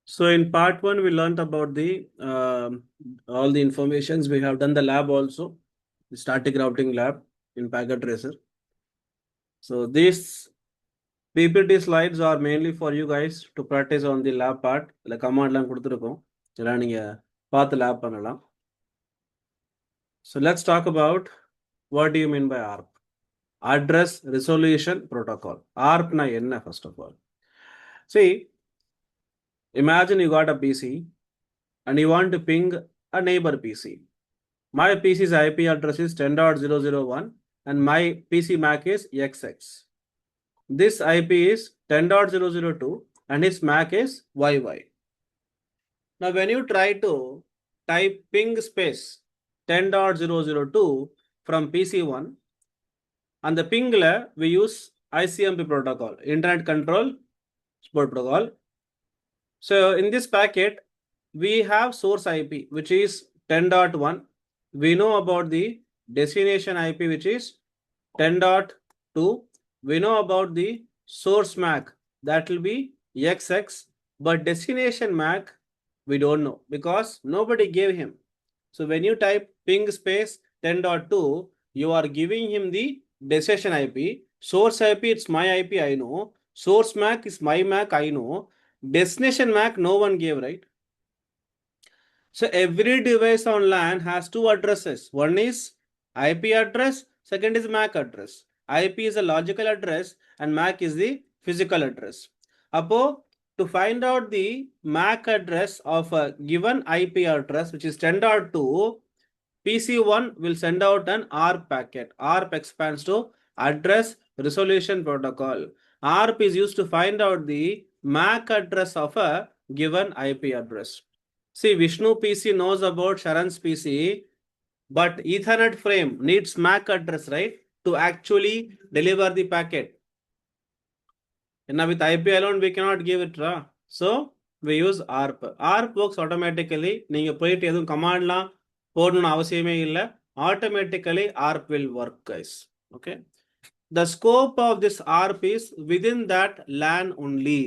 So in part one, we learned about the all the informations. We have done the lab also, the static routing lab in packet tracer. So these PPT slides are mainly for you guys to practice on the lab part. The command லாம் கொடுத்திருக்கோம். இதெல்லாம் நீங்க பார்த்து lab பண்ணலாம். So let's talk about what do you mean by ARP? Address Resolution Protocol. ARP na enna first of all. See, imagine you got a PC and you want to ping a neighbor PC. My PC's IP address is 10.001 and my PC MAC is XX. This IP is 10.002 and his MAC is YY. Now when you try to type ping space 10.002 from PC1, on the ping we use ICMP protocol, Internet Control Support Protocol. So in this packet, we have source IP, which is 10.1. We know about the destination IP, which is 10.2. We know about the source MAC, that will be XX, but destination MAC, we don't know because nobody gave him. So when you type ping space 10.2, you are giving him the destination IP. Source IP, it's my IP, I know. Source MAC is my MAC, I know. Destination MAC, no one gave, right? So every device on LAN has two addresses. One is IP address, second is MAC address. IP is a logical address and MAC is the physical address. Apo, to find out the MAC address of a given IP address, which is 10.2, PC1 will send out an ARP packet. ARP expands to Address Resolution Protocol. ARP is used to find out the MAC address of a given IP address. See, Vishnu PC knows about Sharan's PC, but Ethernet frame needs MAC address, right, to actually deliver the packet. And now with IP alone, we cannot give it, right? So we use ARP. ARP works automatically. நீங்க போயிட்டு எதுவும் கமாண்ட்லாம் போடணும்னு அவசியமே இல்லை. Automatically ARP will work, guys. Okay. The scope of this ARP is within that LAN only.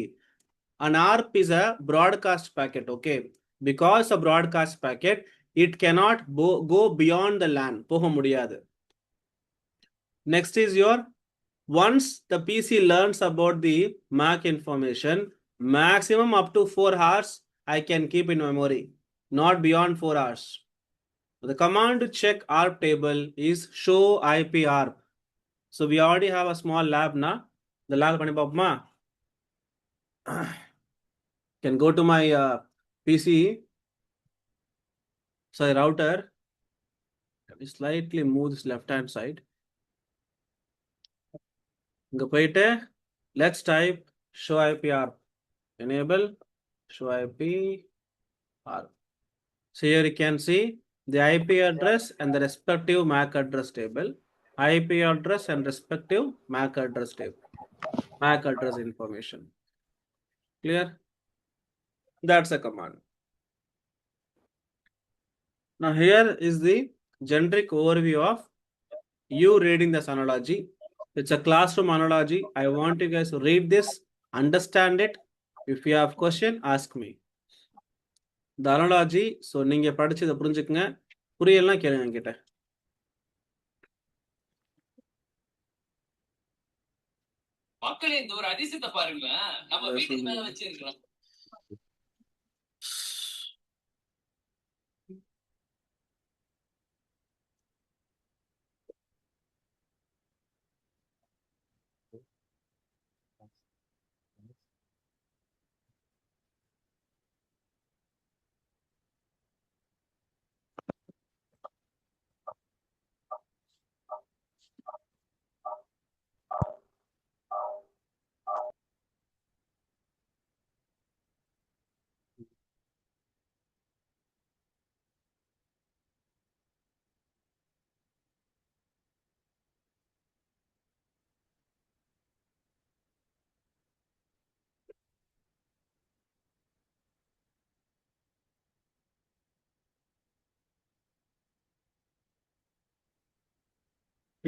An ARP is a broadcast packet, okay? Because a broadcast packet, it cannot go beyond the LAN. போக முடியாது. Next is your, once the PC learns about the MAC information, maximum up to 4 hours I can keep in memory, not beyond 4 hours. The command to check ARP table is show IP ARP. So we already have a small lab now. The lab pani paapuma. Can go to my PC. Sorry, router. Let me slightly move this left hand side. Let's type show IP ARP. Enable show IP ARP. So here you can see the IP address and the respective MAC address table. IP address and respective MAC address table. MAC address information. Clear? That's a command. Now here is the generic overview of you reading this analogy. It's a classroom analogy. I want you guys to read this, understand it. If you have question, ask me. The analogy, so நீங்க படிச்சு இத புரிஞ்சுக்கங்க. புரியலனா கேளுங்க என்கிட்ட. மக்களே இந்த ஒரு அதிசயத்தை பாருங்களேன். நம்ம வீட்டுக்கு மேல வச்சிருக்கோம்.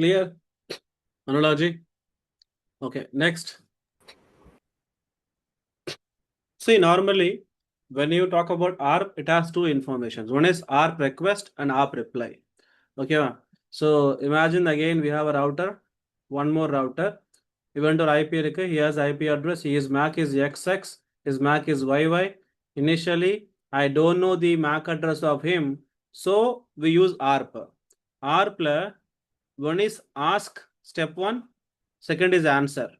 Clear? Analogy? Okay, next. See, normally when you talk about ARP, it has two informations. One is ARP request and ARP reply. Okay. So imagine again we have a router, one more router. Even to IP, he has IP address. His MAC is XX, his MAC is YY. Initially, I don't know the MAC address of him, so we use ARP. ARP, one is ask, step one, second is answer.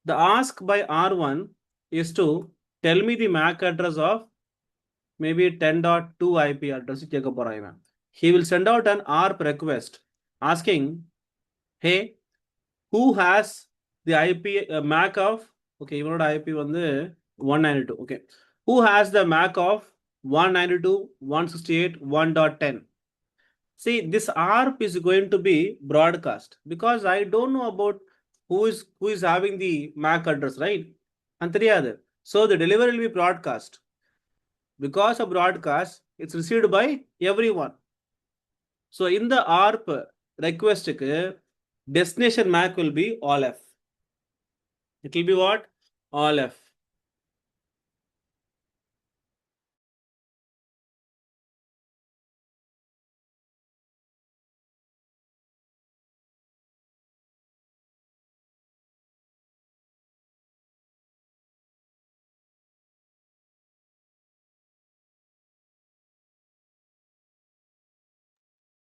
The ask by R1 is to tell me the MAC address of maybe 10.2 IP address. He will send out an ARP request asking, hey, who has the IP MAC of, okay, even IP on the 192, okay, who has the MAC of 192.168.1.10. See, this ARP is going to be broadcast because I don't know about who is having the MAC address, right? And so the delivery will be broadcast. Because of broadcast, it's received by everyone. So in the ARP request, destination MAC will be all F. It will be what? All F.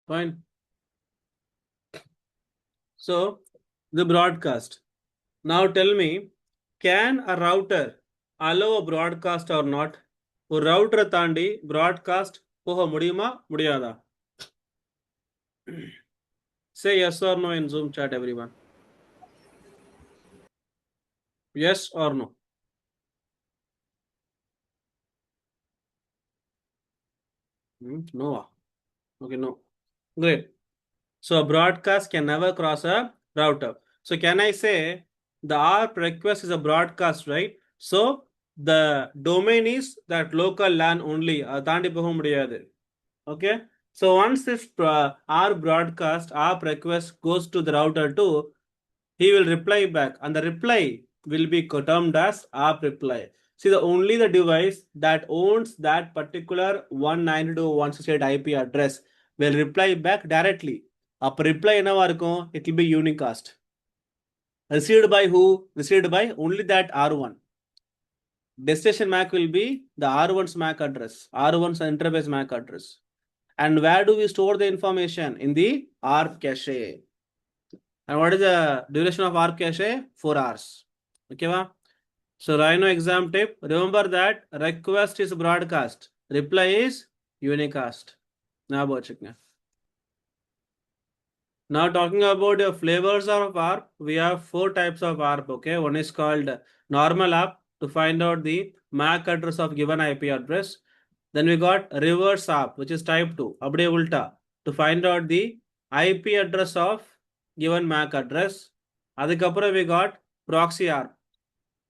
Fine. So the broadcast. Now tell me, can a router allow a broadcast or not? ஒரு router தாண்டி broadcast போக முடியுமா முடியாதா? Say yes or no in Zoom chat, everyone. Yes or no? No. Okay, no. Great. So a broadcast can never cross a router. So can I say the ARP request is a broadcast, right? So the domain is that local LAN only. தாண்டி போக முடியாது. Okay. So once this ARP broadcast, ARP request goes to the router 2, he will reply back, and the reply will be termed as ARP reply. See, the device that owns that particular 192.168 IP address will reply back directly. Up reply என்னவா இருக்கும்? It will be unicast. Received by who? Received by only that R1. Destination MAC will be the R1's MAC address, R1's interface MAC address. And where do we store the information? In the ARP cache. And what is the duration of ARP cache? 4 hours. Okay, va? So Rhino exam tip. Remember that request is broadcast. Reply is unicast. Now about checking. Now talking about the flavors of ARP, we have 4 types of ARP. Okay, one is called normal ARP to find out the MAC address of given IP address. Then we got reverse ARP, which is type 2, abde ulta, to find out the IP address of given MAC address. Adikapura we got proxy ARP,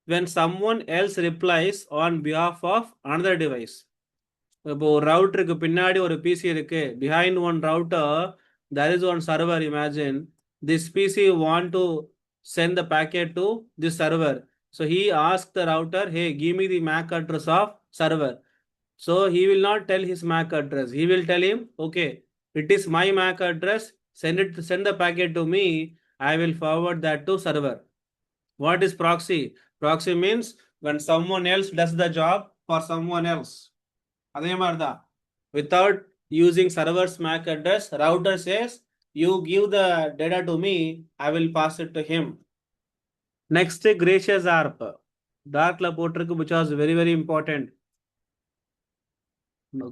when someone else replies on behalf of another device. இப்போ routerக்கு பின்னாடி ஒரு PC இருக்கு, behind one router there is one server. Imagine this PC want to send the packet to this server, so he asked the router, hey, give me the MAC address of server. So he will not tell his MAC address. He will tell him, okay, it is my MAC address. Send the packet to me. I will forward that to server. What is proxy? Proxy means when someone else does the job for someone else. Without using server's MAC address, router says, you give the data to me, I will pass it to him. Next, gracious ARP. Dark laportric, which was very, very important.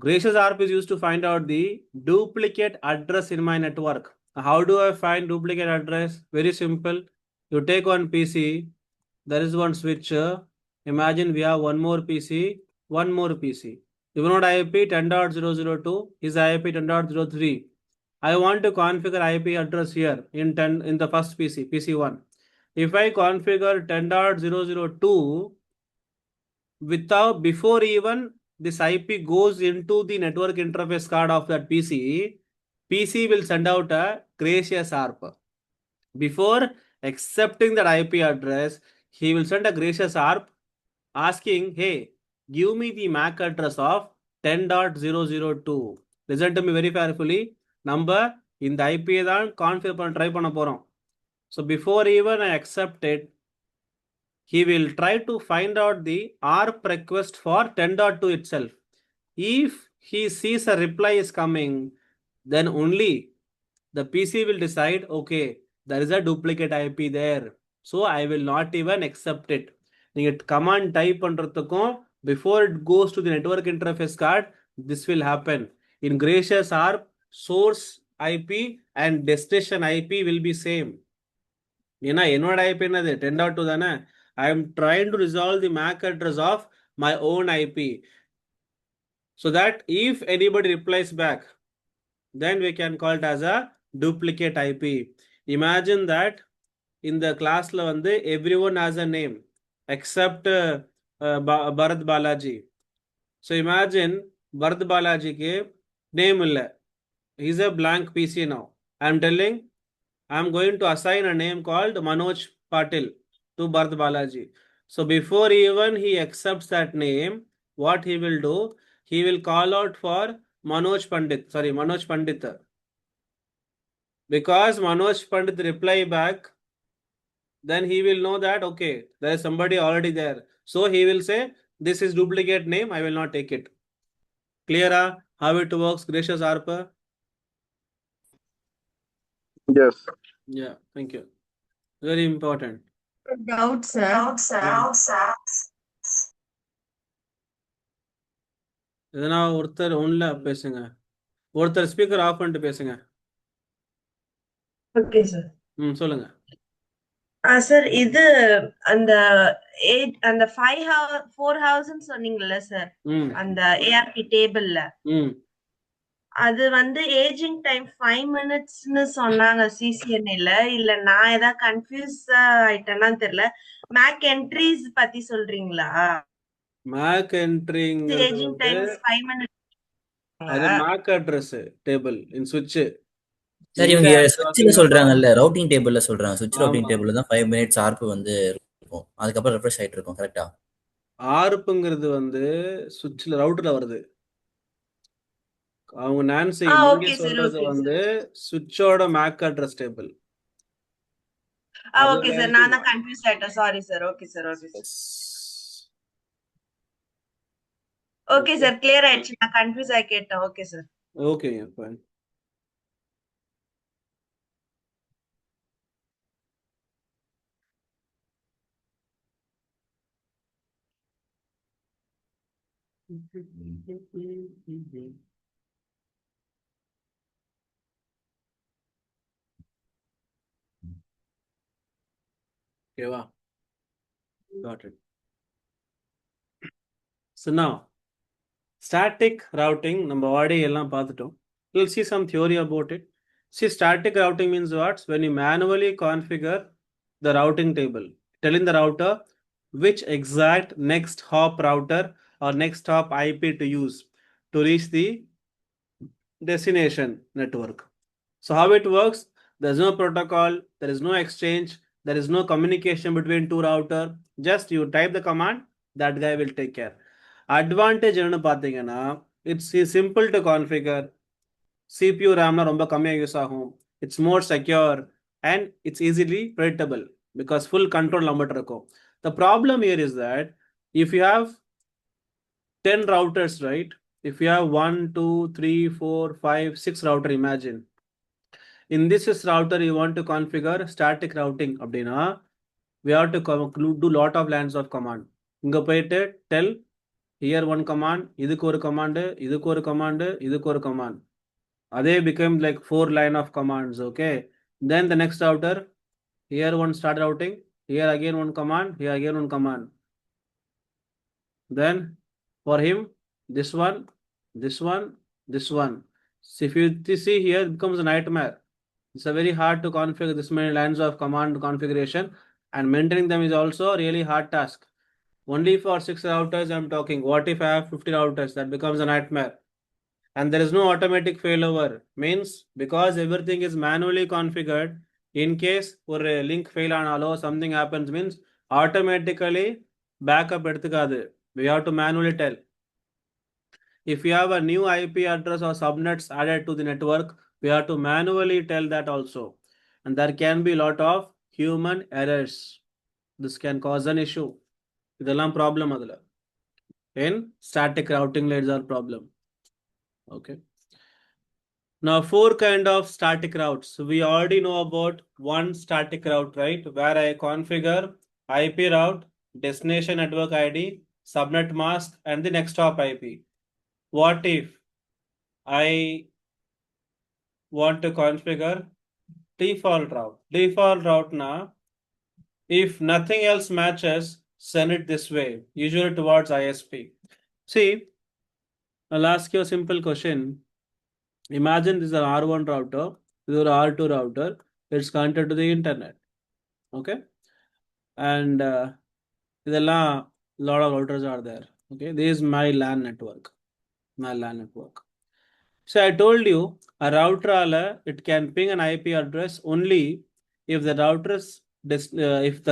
Gracious ARP is used to find out the duplicate address in my network. How do I find duplicate address? Very simple. You take one PC, there is one switcher. Imagine we have one more PC, one more PC. Even not IP 10.002 is IP 10.03. I want to configure IP address here in the first PC, PC1. If I configure 10.002, before even this IP goes into the network interface card of that PC will send out a gracious ARP. Before accepting that IP address, he will send a gracious ARP asking, hey, give me the MAC address of 10.002. Listen to me very carefully. Number in the IP தான் configure பண்ண try பண்ண போறோம். So before even I accept it, he will try to find out the ARP request for 10.2 itself. If he sees a reply is coming, then only the PC will decide, okay, there is a duplicate IP there. So I will not even accept it. நீங்க command type பண்றதுக்கும் before it goes to the network interface card, this will happen. In Gracious ARP, source IP and destination IP will be same. ஏன்னா என்னோட IP என்னது 10.2 தானே. I am trying to resolve the MAC address of my own IP. So that if anybody replies back, then we can call it as a duplicate IP. Imagine that in the class la வந்து everyone has a name except Bharat Balaji. So imagine Bharat Balaji ke name illa. He's a blank PC now. I'm telling I'm going to assign a name called Manoj Patil to Bharat Balaji. So before even he accepts that name, what he will do, he will call out for Manoj Pandit. Because Manoj Pandit reply back, then he will know that, okay, there is somebody already there. So he will say, this is duplicate name, I will not take it. Clear how it works, Gracious ARPA? Yes. Yeah, thank you. Very important. Doubt, sir. எதனா ஒருத்தர் ஒன்ல பேசுங்க, ஒருத்தர் speaker of பண்ணிட்டு பேசுங்க. Okay sir. சொல்லுங்க. Sir இது அந்த அந்த 4 ஹவர்ஸ் சொன்னீங்கல்ல சார், அந்த ஏஆர்பி டேபிள்ல அது வந்து ஏஜிங் டைம் 5 மினிட்ஸ்னு சொன்னாங்க சிசிஎன்ஏல. இல்ல நான் ஏதாவது கன்ஃபியூஸ் ஆயிட்டேன்னா தெரியல. மேக் என்ட்ரிஸ் பத்தி சொல்றீங்களா? MAC entering aging time 5 minutes. அது மேக் அட்ரஸ் டேபிள் இன் ஸ்விட்ச். சரி, இவங்க ஸ்விட்ச்ல சொல்றாங்கல்ல, ரவுட்டிங் டேபிள்ல சொல்றாங்க. ஸ்விட்ச் ரவுட்டிங் டேபிள்ல தான் 5 மினிட்ஸ் ஆர்ப் வந்து இருக்கும். அதுக்கு அப்புறம் ரிஃப்ரெஷ் ஆயிட்டு இருக்கும். கரெக்ட்டா? ஆர்ப்ங்கிறது வந்து ஸ்விட்ச்ல ரவுட்டர்ல வருது. அவங்க நான்சி ஓகே சார், சொல்றது ஓகே வந்து ஸ்விட்சோட MAC address table. Okay sir, நான் தான் கன்ஃபியூஸ் ஆயிட்டேன். Sorry sir. Okay sir, okay sir. Okay sir, clear ஆயிடுச்சு. நான் கன்ஃபியூஸ் ஆகி கேட்டேன். Okay sir. Okay fine. Okay, got it. So now, static routing, நம்ம already எல்லாம் பார்த்துட்டோம். We'll see some theory about it. See, static routing means what? When you manually configure the routing table, telling the router which exact next hop router or next hop IP to use to reach the destination network. So how it works? There's no protocol, there is no exchange, there is no communication between two router. Just you type the command, that guy will take care. Advantage என்ன பார்த்தீங்கன்னா, it's simple to configure. CPU RAM ரொம்ப கம்மியாக use ஆகும். It's more secure and it's easily predictable because full control நம்மகிட்ட இருக்கும். The problem here is that if you have 10 routers, right? If you have 1, 2, 3, 4, 5, 6 router, imagine. In this router, you want to configure static routing. Abdina, we have to do lot of lines of command. Inga poite tell here one command, idukku oru command, idukku oru command, idukku oru command. Ade became like 4 line of commands. Okay. Then the next router, here one start routing, here again one command, here again one command. Then for him, this one, this one, this one. So if you see here, it becomes a nightmare. It's a very hard to configure this many lines of command configuration, and maintaining them is also a really hard task. Only for 6 routers I'm talking. What if I have 50 routers? That becomes a nightmare. And there is no automatic failover. Means because everything is manually configured, in case or a link fail or something happens, means automatically backup எடுத்துக்காது. We have to manually tell. If you have a new IP address or subnets added to the network, we have to manually tell that also. And there can be a lot of human errors. This can cause an issue. Idallam problem adala. In static routing leads are problem. Okay. Now 4 kind of static routes. So we already know about one static route, right? Where I configure IP route, destination network ID, subnet mask, and the next hop IP. What if I want to configure default route? Default route now, if nothing else matches, send it this way, usually towards ISP. See, I'll ask you a simple question. Imagine this is an R1 router, this is an R2 router, it's connected to the internet. Okay. And a lot of routers are there. Okay. This is my LAN network. So I told you a router, it can ping an IP address only if the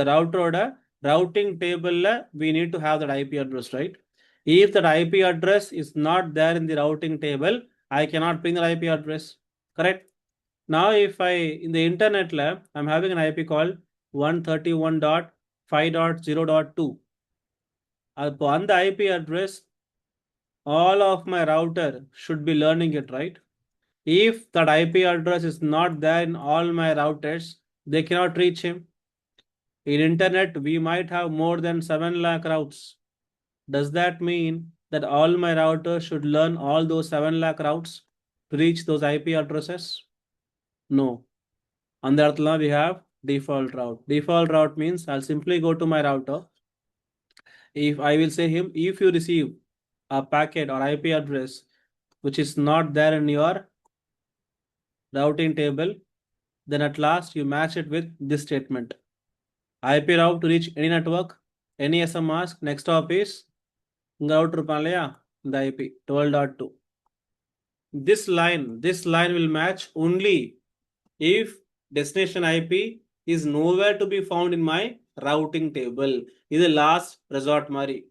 router routing table, we need to have that IP address, right? If that IP address is not there in the routing table, I cannot ping the IP address. Correct? Now, if in the internet lab, I'm having an IP called 131.5.0.2. On the IP address, all of my router should be learning it, right? If that IP address is not there in all my routers, they cannot reach him. In internet, we might have more than 7 lakh routes. Does that mean that all my routers should learn all those 7 lakh routes to reach those IP addresses? No. On the other, we have default route. Default route means I'll simply go to my router. If I will say him, if you receive a packet or IP address which is not there in your routing table, then at last you match it with this statement. IP route to reach any network, any SM mask, next stop is router the IP 12.2. This line will match only if destination IP is nowhere to be found in my routing table. This is the last resort mari.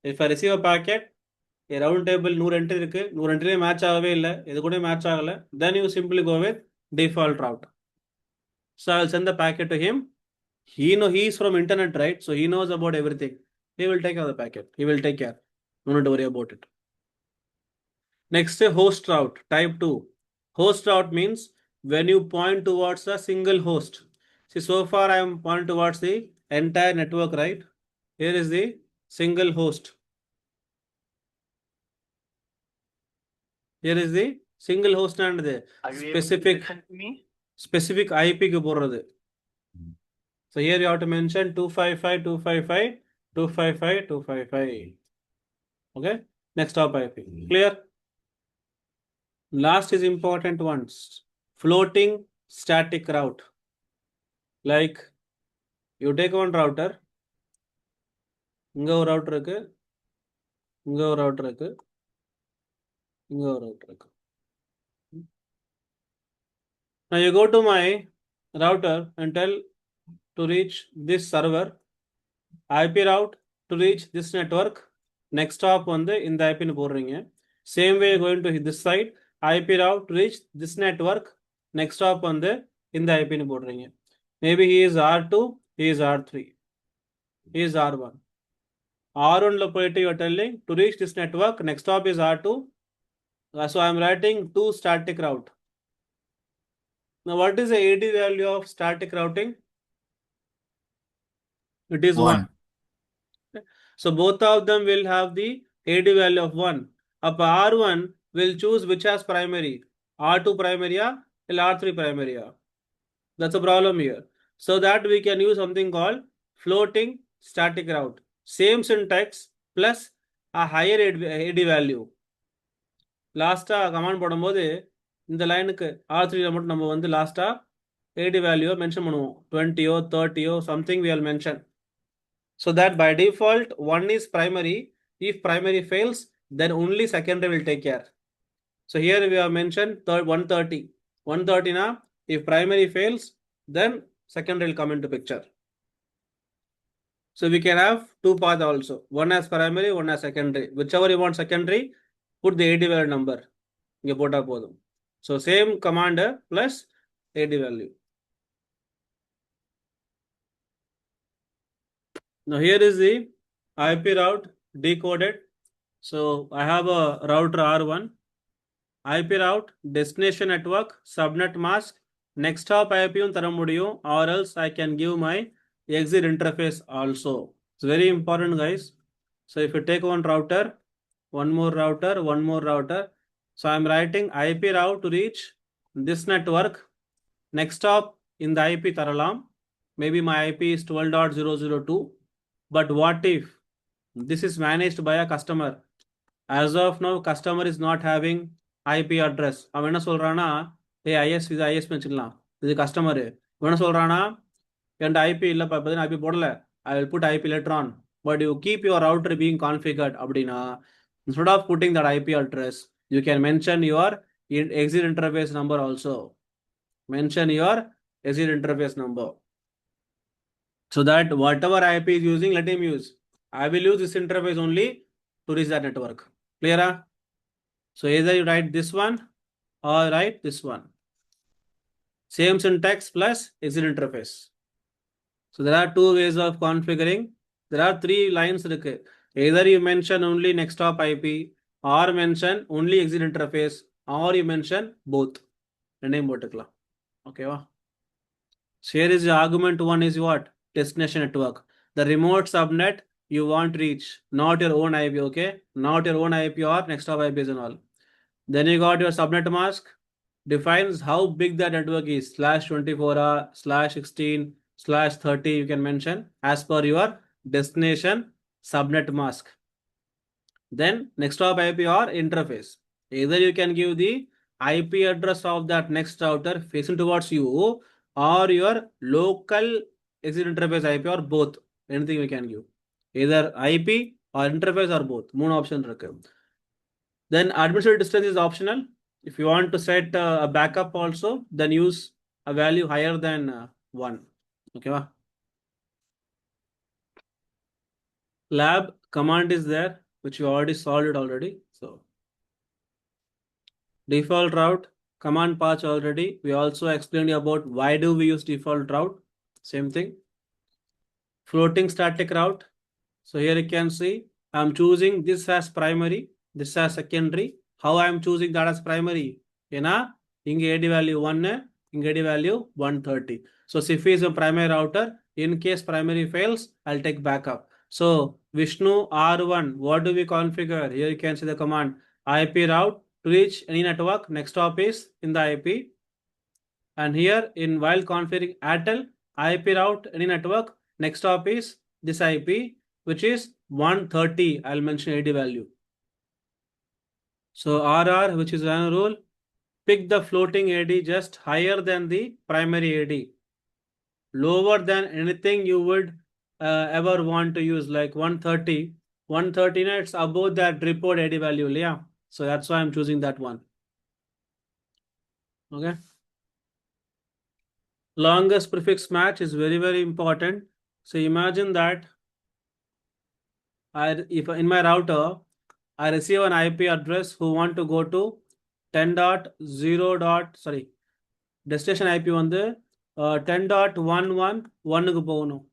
If I receive a packet, a round table 100 entry இருக்கு 100 entry match ஆகவே இல்லை இது கூட match ஆகல, then you simply go with default route. So I'll send the packet to him. He is from internet, right? So he knows about everything. He will take care of the packet. He will take care. No need to worry about it. Next, host route type 2. Host route means when you point towards a single host. See, so far I am pointing towards the entire network, right? Here is the single host. Here is the single host and the specific IP ku போடுறது. So here you have to mention 255.255.255.255. Okay. Next stop IP. Clear? Last is important ones. Floating static route. Like you take one router. இங்க ஒரு router இருக்கு. இங்க ஒரு router இருக்கு. இங்க ஒரு router இருக்கு. Now you go to my router and tell to reach this server, IP route to reach this network. Next stop வந்து இந்த IP னு போடுறீங்க. Same way going to this side, IP route to reach this network. Next stop வந்து இந்த IP னு போடுறீங்க. Maybe he is R2, he is R3, he is R1. R1 ல போயிட்டு you are telling to reach this network. Next stop is R2. So I am writing 2 static route. Now what is the AD value of static routing? It is 1. So both of them will have the AD value of 1. Up R1 will choose which has primary, R2 primary or R3 primary. That's a problem here. So that we can use something called floating static route. Same syntax plus a higher AD value. Last command போடும்போது இந்த லைனுக்கு R3 மட்டும் நம்ம வந்து லாஸ்டா AD value mention பண்ணுவோம் 20 or 30 or something we will mention. So that by default, 1 is primary. If primary fails, then only secondary will take care. So here we have mentioned 130. 130 now, if primary fails, then secondary will come into picture. So we can have two paths also. One as primary, one as secondary. Whichever you want secondary, put the AD value number. இங்க போட்டா போதும். So same command plus AD value. Now here is the IP route decoded. So I have a router R1, IP route, destination network, subnet mask, next hop IP தர முடியும், or else I can give my exit interface also. It's very important, guys. So if you take one router, one more router, one more router. So I'm writing IP route to reach this network. Next hop in the IP taralam. Maybe my IP is 12.002. But what if this is managed by a customer? As of now, customer is not having IP address. அவன் என்ன சொல்றானா, IS இது IS வச்சுக்கலாம், இது customer. என்ன சொல்றானா, என் IP இல்லப்பா, இப்போதான் IP போடல, I will put IP later on, but you keep your router being configured. அப்படின்னா instead of putting that IP address, you can mention your exit interface number also. Mention your exit interface number, so that whatever IP is using, let him use. I will use this interface only to reach that network. Clear? So either you write this one or write this one. Same syntax plus exit interface. So there are two ways of configuring. There are three lines. Either you mention only next hop IP, or mention only exit interface, or you mention both. Okay. So here is the argument one is what? Destination network. The remote subnet you want to reach, not your own IP, okay? Not your own IP or next hop IPs and all. Then you got your subnet mask, defines how big that network is, /24 /16 /30, you can mention as per your destination subnet mask. Then next hop IP or interface. Either you can give the IP address of that next router facing towards you, or your local exit interface IP, or both. Anything we can give. Either IP or interface or both. Moon option. Then administrative distance is optional. If you want to set a backup also, then use a value higher than 1. Okay. Lab command is there, which you already solved it already. So default route, command path already. We also explained about why do we use default route. Same thing. Floating static route. So here you can see I'm choosing this as primary, this as secondary. How I'm choosing that as primary? Inge AD value 1, inge AD value 130. So if is a primary router, in case primary fails, I'll take backup. So Vishnu R1, what do we configure? Here you can see the command IP route to reach any network. Next hop is in the IP. And here in while configuring Airtel, IP route any network. Next hop is this IP, which is 130. I'll mention AD value. So RR, which is another rule, pick the floating AD just higher than the primary AD. Lower than anything you would ever want to use, like 130. 130, it's above that report AD value. Yeah. So that's why I'm choosing that one. Okay. Longest prefix match is very, very important. So imagine that if in my router, I receive an IP address who want to go to 10.0. Destination IP on the 10.111.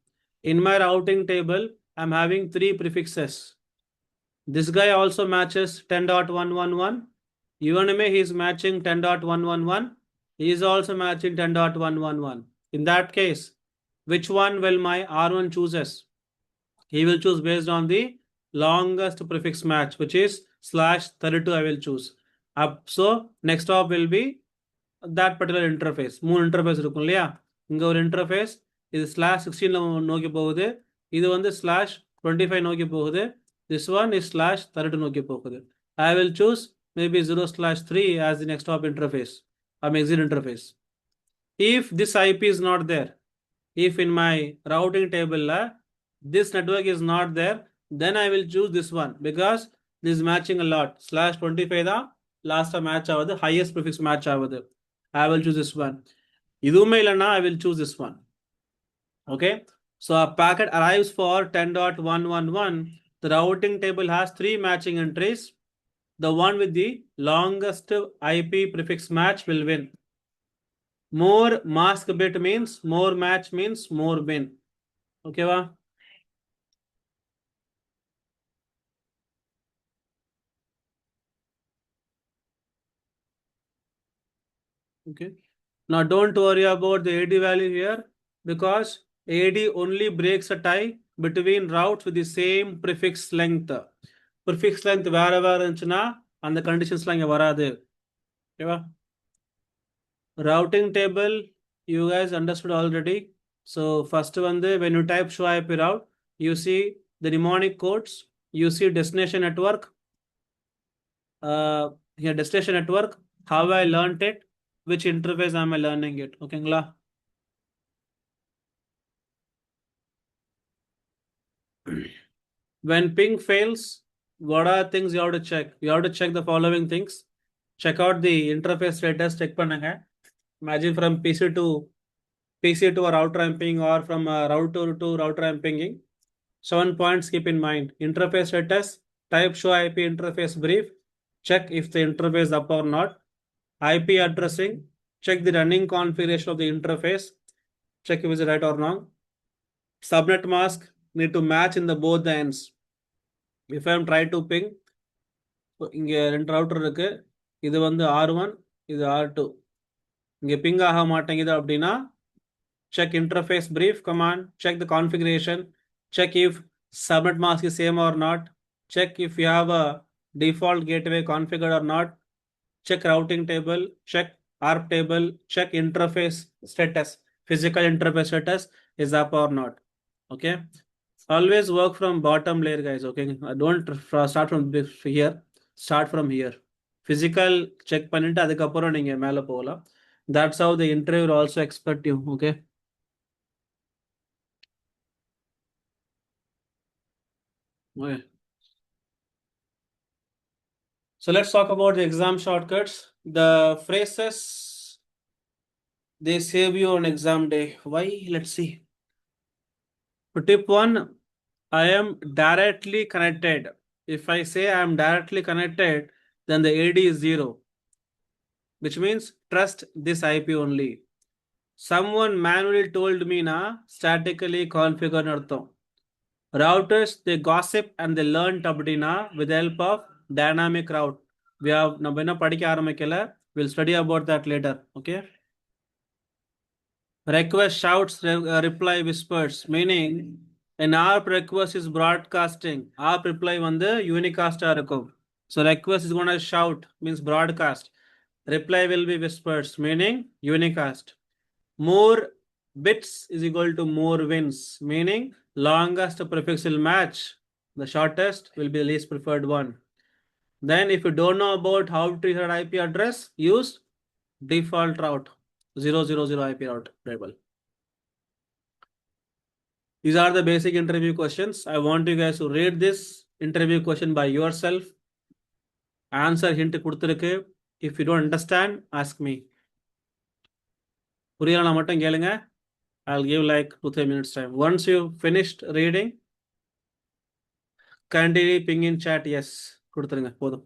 In my routing table, I'm having 3 prefixes. This guy also matches 10.111. Even if he is matching 10.111, he is also matching 10.111. In that case, which one will my R1 chooses? He will choose based on the longest prefix match, which is /32. I will choose. So next hop will be that particular interface. Moon interface இருக்கும் இல்லையா? இங்க ஒரு interface இது /16 நோக்கி போகுது. இது வந்து /25 நோக்கி போகுது. This one is /32 நோக்கி போகுது. I will choose maybe 0/3 as the next hop interface. Exit interface. If this IP is not there, if in my routing table this network is not there, then I will choose this one, because this is matching a lot. /25 da last match avadu, highest prefix match avadu. I will choose this one. Idume illana, I will choose this one. Okay. So a packet arrives for 10.111. The routing table has 3 matching entries. The one with the longest IP prefix match will win. More mask bit means more match means more win. Okay, va? Okay. Now don't worry about the AD value here because AD only breaks a tie between routes with the same prefix length. Prefix length wherever இருந்துச்சுன்னா அந்த கண்டிஷன்ஸ்லாம் இங்க வராது. ஓகேவா? Routing table you guys understood already. So first one, when you type show IP route, you see the mnemonic codes, you see destination network, here destination network, how I learned it, which interface am I learning it. Okay, when ping fails, what are things you have to check? You have to check the following things. Check out the interface status. Check பண்ணுங்க. Imagine from PC to a router I'm pinging or from a router to router I'm pinging. 7 points keep in mind. Interface status, type show IP interface brief. Check if the interface is up or not. IP addressing, check the running configuration of the interface. Check if it's right or wrong. Subnet mask need to match in the both the ends. If I'm trying to ping, இங்க ரெண்டு router இருக்கு, இது வந்து R1, இது R2. இங்க ping ஆக மாட்டேங்குது அப்படின்னா check interface brief command, check the configuration, check if subnet mask is same or not, check if you have a default gateway configured or not, check routing table, check ARP table, check interface status, physical interface status is up or not. Okay, always work from bottom layer, guys. Okay, don't start from here, start from here. Physical check பண்ணிட்டு அதுக்கப்புறம் நீங்க மேல போகலாம். That's how the interview will also expect you. Okay. Okay. So let's talk about the exam shortcuts. The phrases they save you on exam day. Why? Let's see. For tip 1, I am directly connected. If I say I am directly connected, then the AD is 0, which means trust this IP only. Someone manually told me na statically configure nartham. Routers, they gossip and they learn அப்படின்னா with the help of dynamic route. நம்ம என்ன படிக்க ஆரம்பிக்கல. We'll study about that later. Okay. Request shouts, reply whispers, meaning an ARP request is broadcasting. ARP reply வந்து unicast இருக்கும். So request is going to shout, means broadcast. Reply will be whispers, meaning unicast. More bits is equal to more wins, meaning longest prefix will match. The shortest will be the least preferred one. Then if you don't know about how to reset IP address, use default route 000 IP route table. These are the basic interview questions. I want you guys to read this interview question by yourself. Answer hint கொடுத்திருக்கு. If you don't understand, ask me. புரியலனா மட்டும் கேளுங்க. I'll give like 2-3 minutes time. Once you finished reading, kindly ping in chat yes கொடுத்துருங்க போதும்.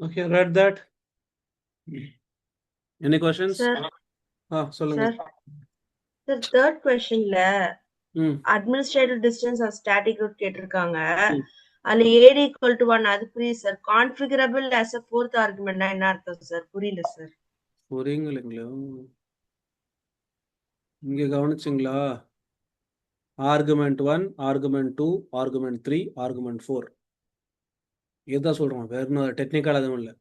Okay, read that. Any questions? Sir, சொல்லுங்க. sir, third questionல ம் administrative distance or static route கேட்டிருக்காங்க. ம். அதுல AD equal to 1 அது புரியுது sir. Configurable as a fourth argument என்ன அர்த்தம் சார்? புரியல சார். புரியுங்களா? இங்க கவனிச்சிங்களா? argument 1, argument 2, argument 3, argument 4. இதுதான் சொல்றோம். வேற ஒன்றும் டெக்னிக்கல் எதுவும் இல்லை.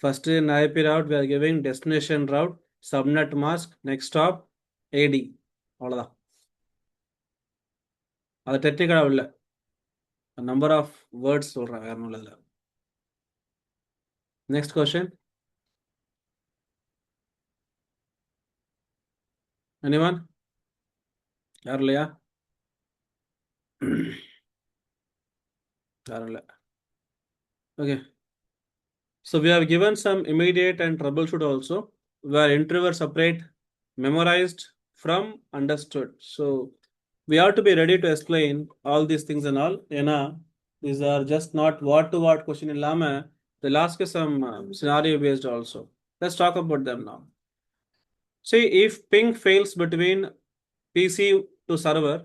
First in IP route, we are giving destination route, subnet mask, next stop, AD. அவ்வளோதான். அது டெக்னிக்கலாக இல்லை. நம்பர் ஆஃப் வேர்ட்ஸ் சொல்கிறேன், வேற ஒன்றும் இல்லை. Next question. எனிவன்? யாரும் இல்லையா? யாரும் இல்லை. Okay. So we have given some immediate and troubleshoot also, where interviewer separate memorized from understood. So we have to be ready to explain all these things and all. These are just not word to word question in Lama. They'll ask you some scenario based also. Let's talk about them now. See, if ping fails between PC to server,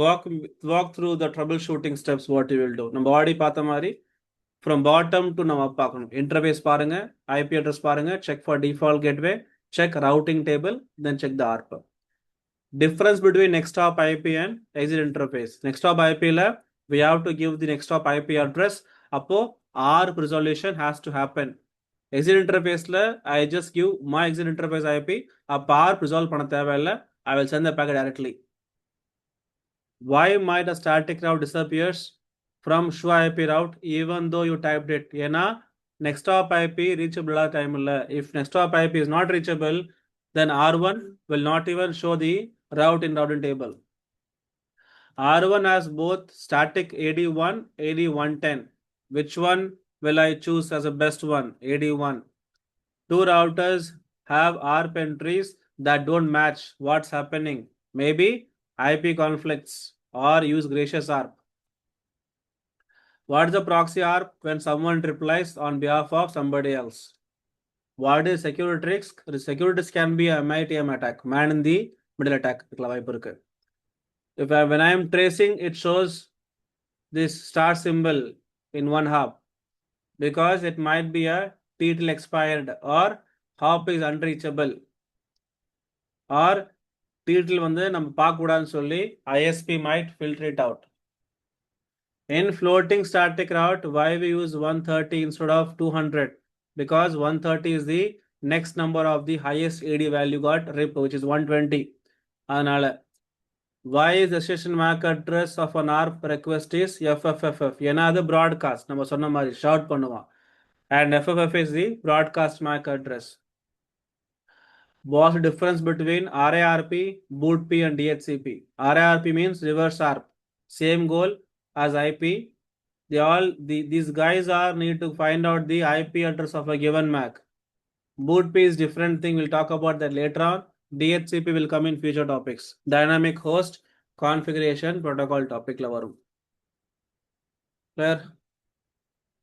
walk through the troubleshooting steps. What you will do. நம்ம already பார்த்த மாதிரி from bottom to நம்ம பார்க்கணும். Interface பாருங்க, IP address பாருங்க, check for default gateway, check routing table, then check the ARP. Difference between next hop IP and exit interface. Next hop IP la we have to give the next hop IP address. அப்போ ARP resolution has to happen. Exit interface la I just give my exit interface IP. அப்போ ARP resolve பண்ண தேவையில்லை. I will send the packet directly. Why might a static route disappears from show IP route even though you typed it? ஏன்னா next hop IP reachable time இல்லை. If next hop IP is not reachable, then R1 will not even show the route in routing table. R1 has both static AD1, AD110. Which one will I choose as the best one? AD1. Two routers have ARP entries that don't match what's happening. Maybe IP conflicts or use gracious ARP. What is the proxy ARP when someone replies on behalf of somebody else? What is security risk? The security risk can be a MITM attack, man in the middle attack. When I am tracing, it shows this star symbol in one hop because it might be a TTL expired or hop is unreachable or TTL வந்து நம்ம பார்க்க கூடாதுன்னு சொல்லி ISP might filter it out. In floating static route, why we use 130 instead of 200? Because 130 is the next number of the highest AD value got RIP, which is 120. அதனால why is the session MAC address of an ARP request is FFFF? ஏன்னா அது broadcast, நம்ம சொன்ன மாதிரி short பண்ணுவோம். And FFF is the broadcast MAC address. What's the difference between RARP, BootP and DHCP? RARP means reverse ARP. Same goal as IP. These guys need to find out the IP address of a given MAC. BootP is different thing. We'll talk about that later on. DHCP will come in future topics. Dynamic host configuration protocol topic la varum. Clear?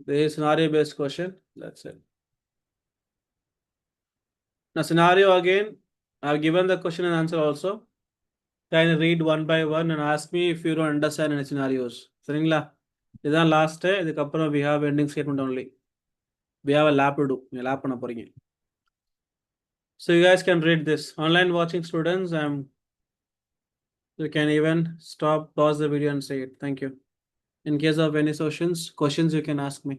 This is scenario based question. That's it. Now scenario again. I've given the question and answer also. Can you read one by one and ask me if you don't understand any scenarios? சரிங்களா? இதுதான் last. இதுக்கப்புறம் we have ending statement only. We have a lab to do. நீங்க lab பண்ண போறீங்க. So you guys can read this. Online watching students, you can even stop, pause the video and say it. Thank you. In case of any questions, you can ask me.